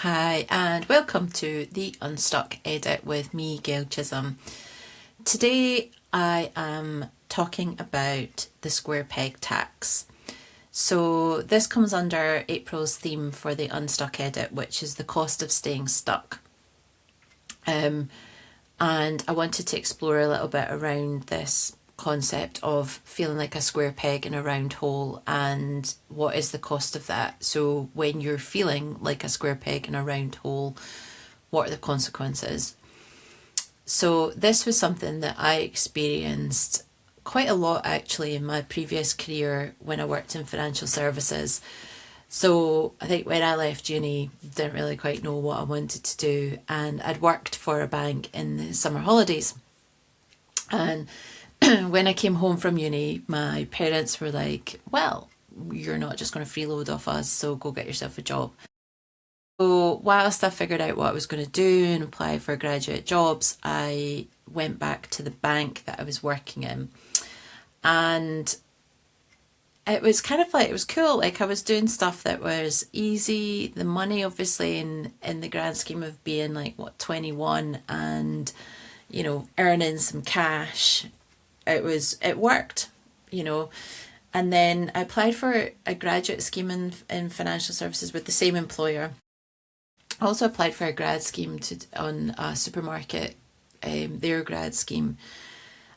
Hi and welcome to the Unstuck edit with me, Gail Chisholm. Today I am talking about the square peg tax. So this comes under April's theme for the Unstuck edit, which is the cost of staying stuck. And I wanted to explore a little bit around this concept of feeling like a square peg in a round hole and what is the cost of that. So when you're feeling like a square peg in a round hole, what are the consequences? So this was something that I experienced quite a lot actually in my previous career when I worked in financial services. So I think when I left uni, didn't really quite know what I wanted to do, and I'd worked for a bank in the summer holidays. And when I came home from uni, my parents were like, well, you're not just going to freeload off us, so go get yourself a job. So whilst I figured out what I was going to do and apply for graduate jobs, I went back to the bank that I was working in. And it was kind of like, it was cool. Like I was doing stuff that was easy. The money, obviously, in the grand scheme of being like, what, 21 and, earning some cash, it worked, And then I applied for a graduate scheme in financial services with the same employer. I also applied for a grad scheme on a supermarket, their grad scheme.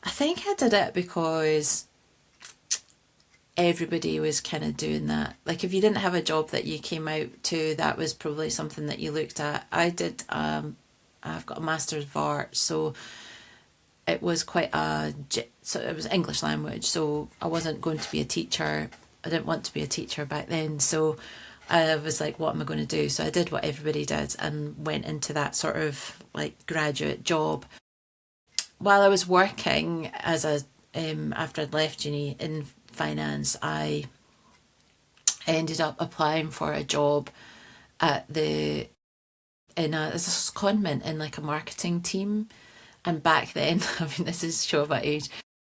I think I did it because everybody was kind of doing that. Like if you didn't have a job that you came out to, that was probably something that you looked at. I've got a Master's of Art, so it was so it was English language, so I wasn't going to be a teacher. I didn't want to be a teacher back then, so I was like, what am I going to do? So I did what everybody did and went into that sort of like graduate job. While I was working after I'd left uni in finance, I ended up applying for a job in a secondment in like a marketing team. And back then, I mean, this is show about age.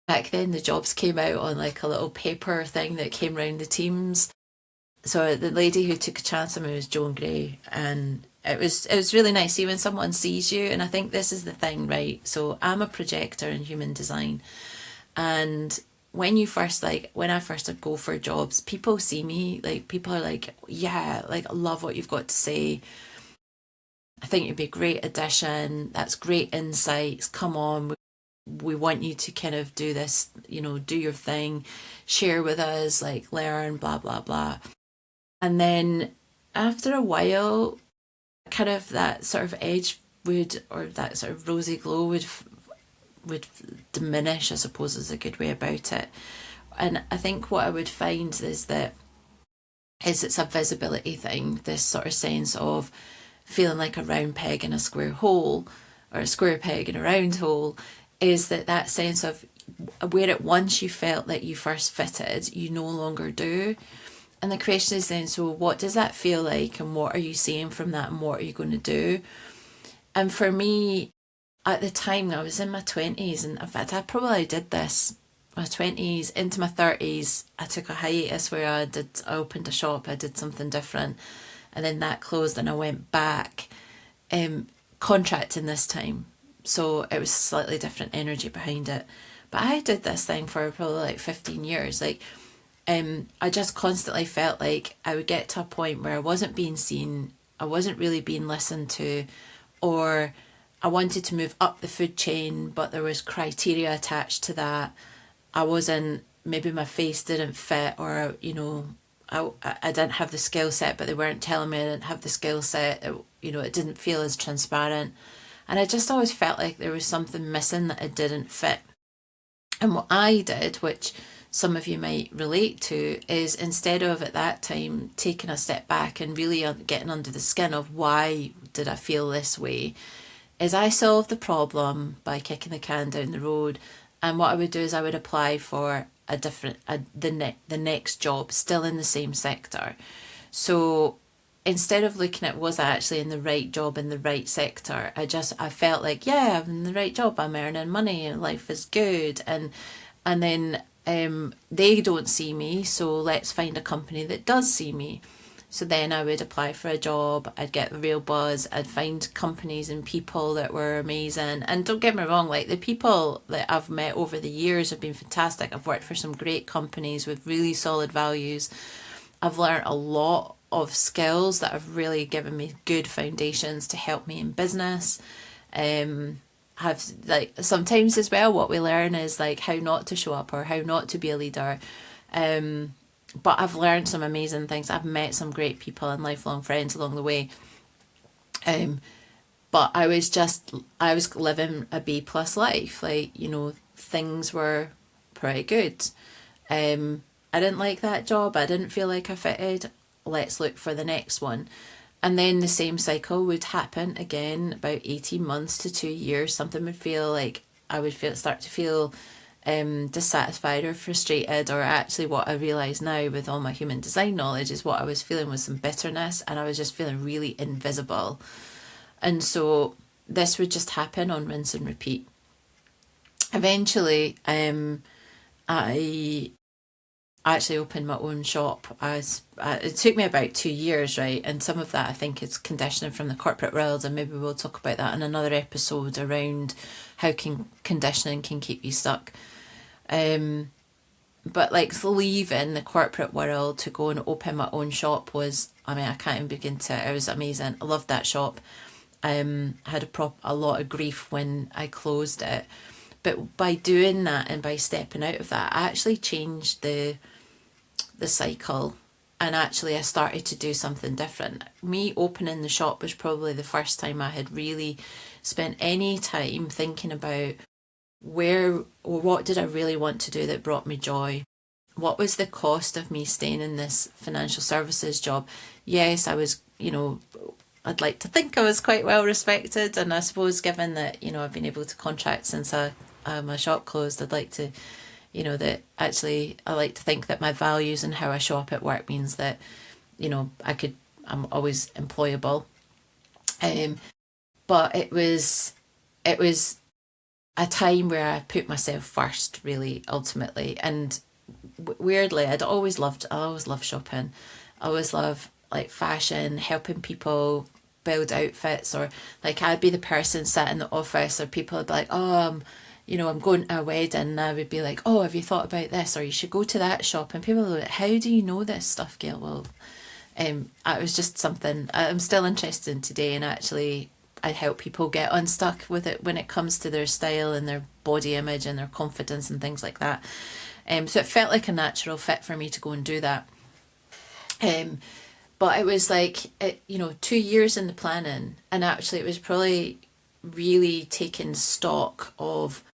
Back then, the jobs came out on like a little paper thing that came round the teams. So the lady who took a chance on me was Joan Gray, and it was really nice. See, when someone sees you, and I think this is the thing, right? So I'm a projector in human design, and when I first go for jobs, people see me, like people are like, yeah, like I love what you've got to say. I think you'd be a great addition. That's great insights. Come on, we want you to kind of do this, do your thing, share with us, like learn, blah, blah, blah. And then after a while, kind of that sort of edge or that sort of rosy glow would diminish, I suppose is a good way about it. And I think what I would find is it's a visibility thing, this sort of sense of feeling like a round peg in a square hole, or a square peg in a round hole, is that sense of where at once you felt that you first fitted, you no longer do. And the question is then, so what does that feel like, and what are you seeing from that, and what are you going to do? And for me, at the time, I was in my 20s, and in fact, I probably did this my 20s into my 30s. I took a hiatus where I opened a shop, I did something different, and then that closed, and I went back, contracting this time. So it was slightly different energy behind it. But I did this thing for probably like 15 years. Like, I just constantly felt like I would get to a point where I wasn't being seen, I wasn't really being listened to, or I wanted to move up the food chain, but there was criteria attached to that. I wasn't, maybe my face didn't fit, or, I didn't have the skill set, but they weren't telling me I didn't have the skill set. It didn't feel as transparent. And I just always felt like there was something missing, that it didn't fit. And what I did, which some of you might relate to, is instead of at that time taking a step back and really getting under the skin of why did I feel this way, is I solved the problem by kicking the can down the road. And what I would do is I would apply for the next job, still in the same sector. So instead of looking at was I actually in the right job in the right sector, I felt like, yeah, I'm in the right job, I'm earning money and life is good, and then they don't see me, so let's find a company that does see me. So then I would apply for a job, I'd get the real buzz, I'd find companies and people that were amazing. And don't get me wrong, like the people that I've met over the years have been fantastic. I've worked for some great companies with really solid values. I've learned a lot of skills that have really given me good foundations to help me in business. Have like sometimes as well what we learn is like how not to show up or how not to be a leader. But I've learned some amazing things. I've met some great people and lifelong friends along the way. But I was living a B plus life. Like, you know, things were pretty good. I didn't like that job. I didn't feel like I fitted. Let's look for the next one. And then the same cycle would happen again, about 18 months to 2 years. Something would feel like start to feel dissatisfied or frustrated, or actually what I realise now with all my human design knowledge is what I was feeling was some bitterness, and I was just feeling really invisible. And so this would just happen on rinse and repeat. Eventually, I actually opened my own shop. It took me about 2 years, right? And some of that I think is conditioning from the corporate world, and maybe we'll talk about that in another episode around how conditioning can keep you stuck. But like leaving the corporate world to go and open my own shop was, I mean, I can't even begin to. It was amazing. I loved that shop. I had a lot of grief when I closed it, but by doing that and by stepping out of that, I actually changed the cycle, and actually I started to do something different. Me opening the shop was probably the first time I had really spent any time thinking about where or what did I really want to do that brought me joy. What was the cost of me staying in this financial services job? Yes, I was, you know, I'd like to think I was quite well respected, and I suppose given that, you know, I've been able to contract since my shop closed, I'd like to, you know, that actually I like to think that my values and how I show up at work means that, you know, I'm always employable. But it was a time where I put myself first, really, ultimately. And weirdly, I always loved shopping. I always love like fashion, helping people build outfits, or like I'd be the person sat in the office, or people would be like, oh, you know, I'm going to a wedding, and I would be like, oh, have you thought about this? Or you should go to that shop. And people are like, how do you know this stuff, Gail? Well, it was just something I'm still interested in today, and actually I help people get unstuck with it when it comes to their style and their body image and their confidence and things like that. So it felt like a natural fit for me to go and do that. But it was like, 2 years in the planning, and actually it was probably really taking stock of,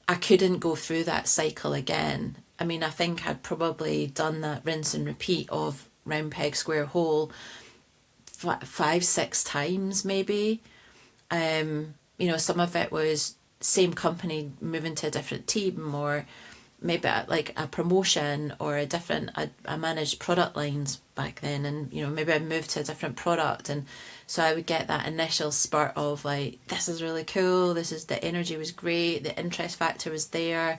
I couldn't go through that cycle again. I mean, I think I'd probably done that rinse and repeat of round peg, square hole 5, 6 times maybe. Some of it was same company moving to a different team, or maybe like a promotion or I managed product lines back then, and maybe I moved to a different product, and so I would get that initial spurt of like, this is really cool, the energy was great, the interest factor was there,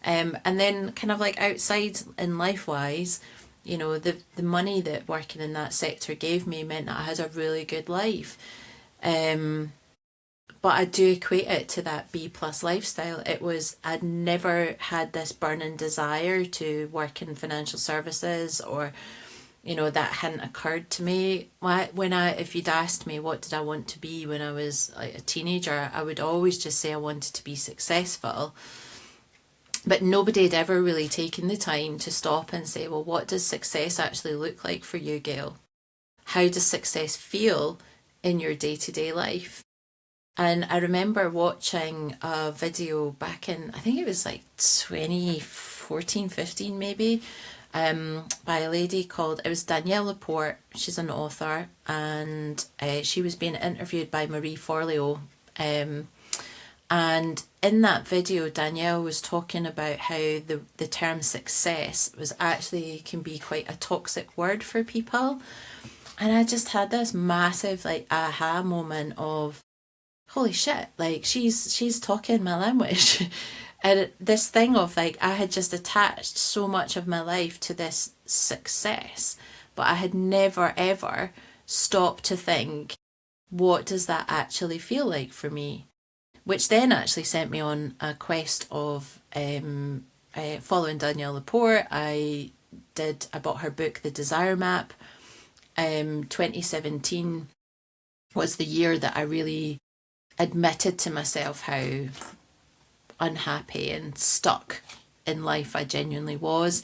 and then kind of like outside in life wise, the money that working in that sector gave me meant that I had a really good life. But I do equate it to that B plus lifestyle. I'd never had this burning desire to work in financial services, or, that hadn't occurred to me. If you'd asked me what did I want to be when I was like a teenager, I would always just say I wanted to be successful. But nobody had ever really taken the time to stop and say, well, what does success actually look like for you, Gail? How does success feel in your day-to-day life? And I remember watching a video back in, I think it was like 2014, 15 maybe, by a lady it was Danielle Laporte. She's an author, and she was being interviewed by Marie Forleo. And in that video, Danielle was talking about how the term success can be quite a toxic word for people. And I just had this massive like aha moment of, holy shit, like she's talking my language. And this thing of like, I had just attached so much of my life to this success but I had never ever stopped to think, what does that actually feel like for me? Which then actually sent me on a quest of following Danielle Laporte. I bought her book, The Desire Map. 2017 was the year that I really admitted to myself how unhappy and stuck in life I genuinely was.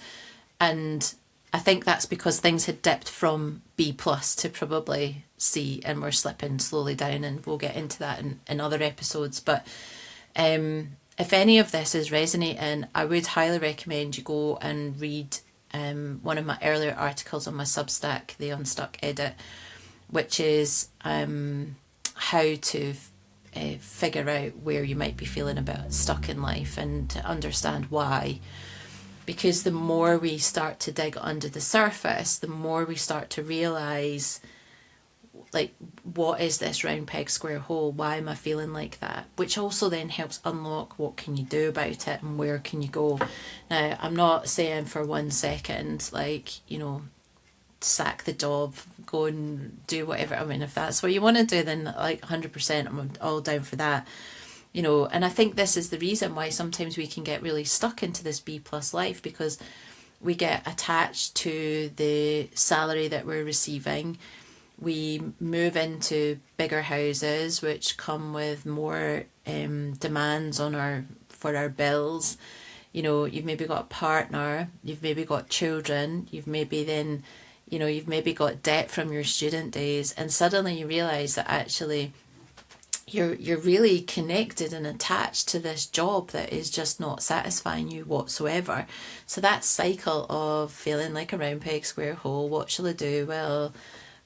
And I think that's because things had dipped from B plus to probably C, and we're slipping slowly down, and we'll get into that in other episodes. But if any of this is resonating, I would highly recommend you go and read one of my earlier articles on my Substack, the Unstuck edit, which is how to figure out where you might be feeling a bit stuck in life and to understand why. Because the more we start to dig under the surface, the more we start to realise, like, what is this round peg square hole? Why am I feeling like that? Which also then helps unlock what can you do about it and where can you go. Now, I'm not saying for 1 second, like, sack the job, go and do whatever. I mean, if that's what you want to do, then like 100% I'm all down for that. And I think this is the reason why sometimes we can get really stuck into this B plus life, because we get attached to the salary that we're receiving. We move into bigger houses, which come with more demands for our bills. You've maybe got a partner, you've maybe got children, you've maybe got debt from your student days, and suddenly you realise that actually you're really connected and attached to this job that is just not satisfying you whatsoever. So that cycle of feeling like a round peg square hole, what shall I do? Well,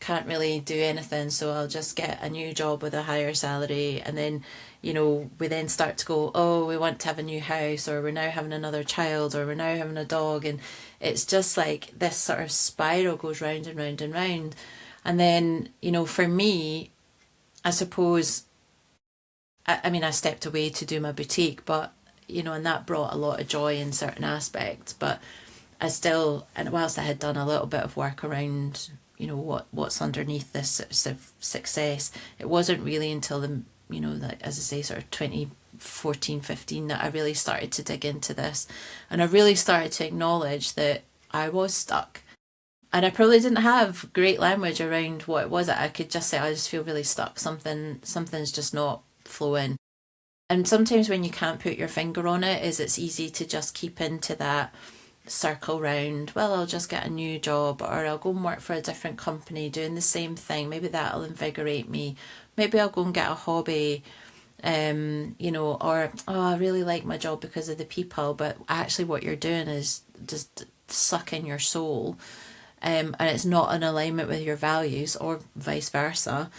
can't really do anything, so I'll just get a new job with a higher salary. And then we then start to go, oh, we want to have a new house, or we're now having another child, or we're now having a dog, and it's just like this sort of spiral goes round and round and round. And then for me, I suppose, I mean, I stepped away to do my boutique, but and that brought a lot of joy in certain aspects. But I still, and whilst I had done a little bit of work around what's underneath this success, it wasn't really until like, as I say, sort of 2014, 15, that I really started to dig into this, and I really started to acknowledge that I was stuck. And I probably didn't have great language around what it was. I could just say, I just feel really stuck. Something's just not flowing. And sometimes when you can't put your finger on it, it's easy to just keep into that circle round. Well, I'll just get a new job, or I'll go and work for a different company doing the same thing. Maybe that'll invigorate me. Maybe I'll go and get a hobby, or, oh, I really like my job because of the people, but actually what you're doing is just sucking your soul, and it's not in alignment with your values, or vice versa.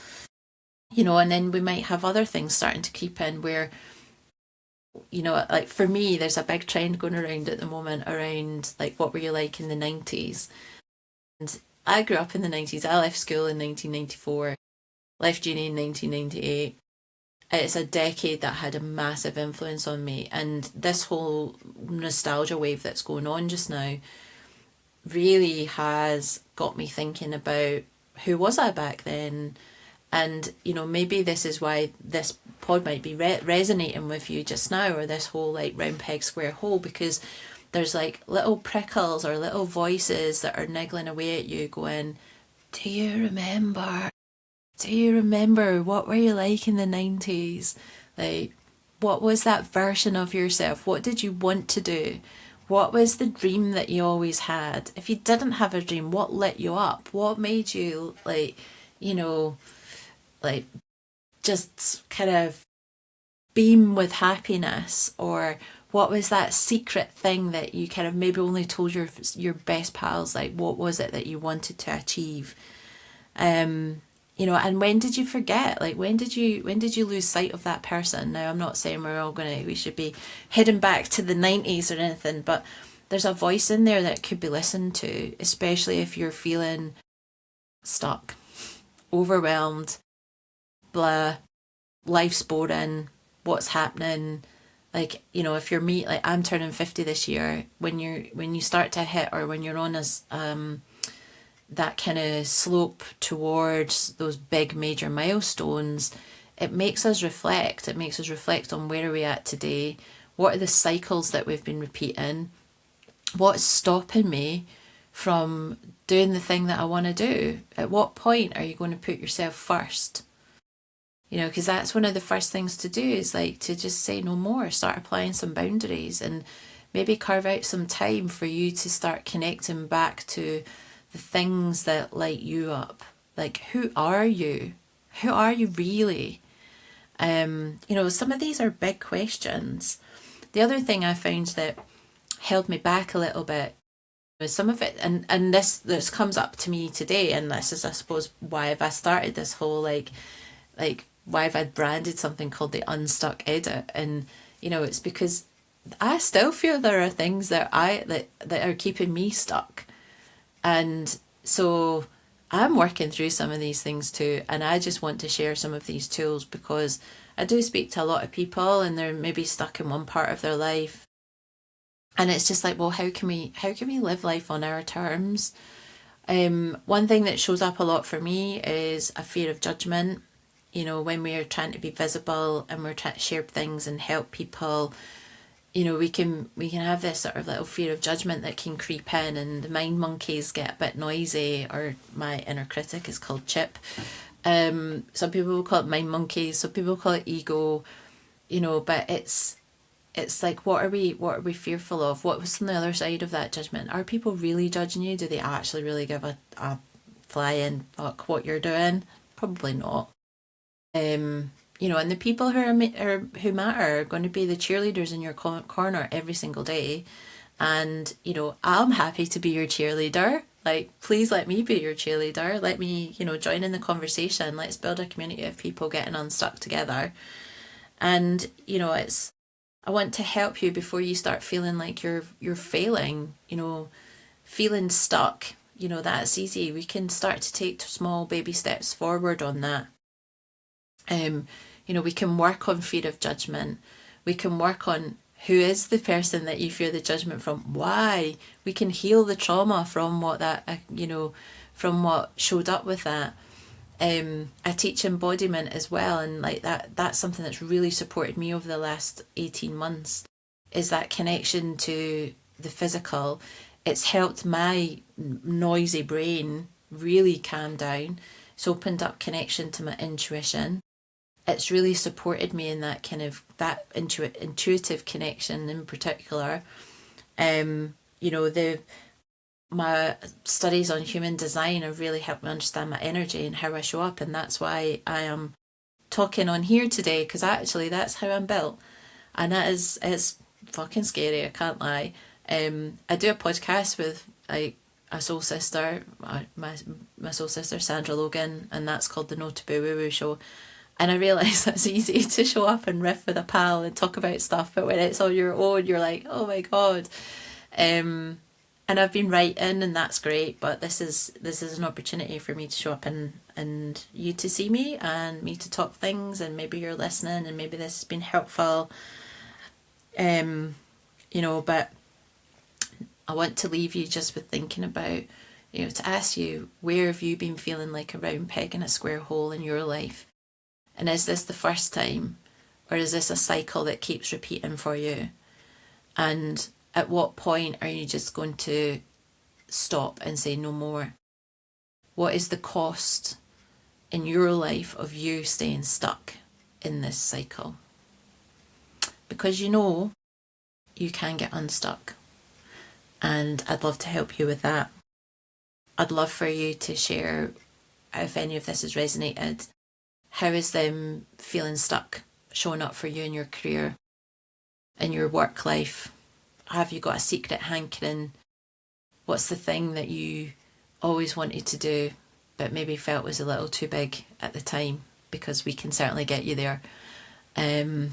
And then we might have other things starting to creep in where, like for me, there's a big trend going around at the moment around, like, what were you like in the 90s? And I grew up in the 90s. I left school in 1994, left uni in 1998. It's a decade that had a massive influence on me. And this whole nostalgia wave that's going on just now really has got me thinking about, who was I back then? And, maybe this is why this pod might be resonating with you just now, or this whole like round peg square hole, because there's like little prickles or little voices that are niggling away at you going, do you remember? Do you remember? What were you like in the 90s? Like, what was that version of yourself? What did you want to do? What was the dream that you always had? If you didn't have a dream, what lit you up? What made you like just kind of beam with happiness? Or what was that secret thing that you kind of maybe only told your best pals? Like, what was it that you wanted to achieve? And when did you forget? Like, when did you lose sight of that person? Now, I'm not saying we should be heading back to the 90s or anything, but there's a voice in there that could be listened to, especially if you're feeling stuck, overwhelmed, blah, life's boring, what's happening. Like, if you're me, like, I'm turning 50 this year. When you start to hit, or when you're on that kind of slope towards those big major milestones, it makes us reflect. It makes us reflect on where are we at today? What are the cycles that we've been repeating? What's stopping me from doing the thing that I want to do? At what point are you going to put yourself first? You know, because that's one of the first things to do, is like to just say no more, start applying some boundaries, and maybe carve out some time for you to start connecting back to the things that light you up. Like, who are you? Who are you really? You know, some of these are big questions. The other thing I found that held me back a little bit was some of it, and this comes up to me today, and this is, I suppose, why have I started this whole like why have I branded something called the Unstuck Edit. And you know, it's because I still feel there are things that that are keeping me stuck, and so I'm working through some of these things too, and I just want to share some of these tools because I do speak to a lot of people and they're maybe stuck in one part of their life, and it's just like, well, how can we live life on our terms? One thing that shows up a lot for me is a fear of judgment. You know, when we're trying to be visible and we're trying to share things and help people, you know, we can have this sort of little fear of judgment that can creep in, and the mind monkeys get a bit noisy, or my inner critic is called Chip. Some people will call it mind monkeys, some people call it ego, you know, but it's like, what are we fearful of? What was on the other side of that judgment? Are people really judging you? Do they actually really give a flying fuck what you're doing? Probably not. You know, and the people who matter are going to be the cheerleaders in your corner every single day. And you know, I'm happy to be your cheerleader. Like, please let me be your cheerleader. Let me, you know, join in the conversation. Let's build a community of people getting unstuck together. And you know, I want to help you before you start feeling like you're failing. You know, feeling stuck. You know, that's easy. We can start to take small baby steps forward on that. Um, you know, we can work on fear of judgment. We can work on who is the person that you fear the judgment from. Why? We can heal the trauma from what that, you know, from what showed up with that. I teach embodiment as well, and like that's something that's really supported me over the last 18 months, is that connection to the physical. It's helped my noisy brain really calm down. It's opened up connection to my intuition. It's really supported me in that kind of that intuitive connection in particular. You know, the my studies on human design have really helped me understand my energy and how I show up, and that's why I am talking on here today, because actually that's how I'm built, and that is, it's fucking scary, I can't lie. I do a podcast with like a soul sister, my soul sister Sandra Logan, and that's called the No Taboo Woo Woo Show. And I realise that's easy to show up and riff with a pal and talk about stuff, but when it's on your own, you're like, oh my god. And I've been writing, and that's great, but this is an opportunity for me to show up and you to see me and me to talk things, and maybe you're listening and maybe this has been helpful. You know, but I want to leave you just with thinking about, you know, to ask you, where have you been feeling like a round peg in a square hole in your life? And is this the first time, or is this a cycle that keeps repeating for you? And at what point are you just going to stop and say no more? What is the cost in your life of you staying stuck in this cycle? Because you know you can get unstuck. And I'd love to help you with that. I'd love for you to share if any of this has resonated. How is them feeling stuck showing up for you in your career, in your work life? Have you got a secret hankering? What's the thing that you always wanted to do but maybe felt was a little too big at the time? Because we can certainly get you there. And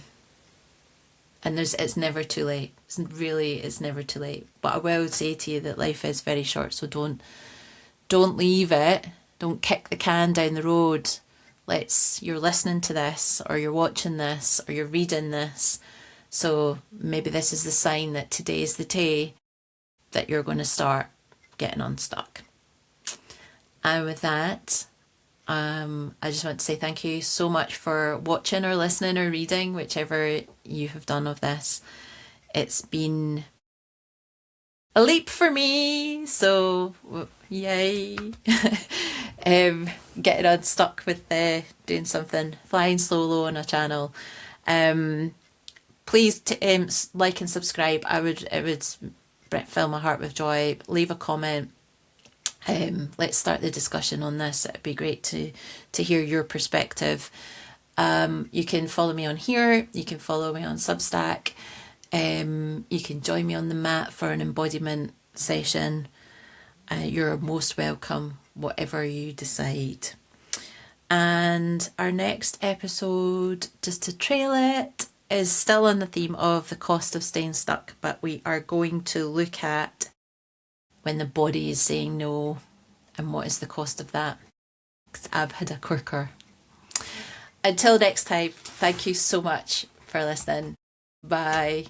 it's never too late. It's never too late. But I will say to you that life is very short, so don't leave it. Don't kick the can down the road. You're listening to this, or you're watching this, or you're reading this. So maybe this is the sign that today is the day that you're going to start getting unstuck. And with that, I just want to say thank you so much for watching or listening or reading, whichever you have done of this. It's been a leap for me, so yay. Getting unstuck with doing something, flying solo on a channel. Please like and subscribe. It would fill my heart with joy. Leave a comment. Let's start the discussion on this. It'd be great to hear your perspective. You can follow me on here. You can follow me on Substack. You can join me on the mat for an embodiment session. You're most welcome, whatever you decide. And our next episode, just to trail it, is still on the theme of the cost of staying stuck, but we are going to look at when the body is saying no and what is the cost of that. Because I've had a corker. Until next time, thank you so much for listening. Bye.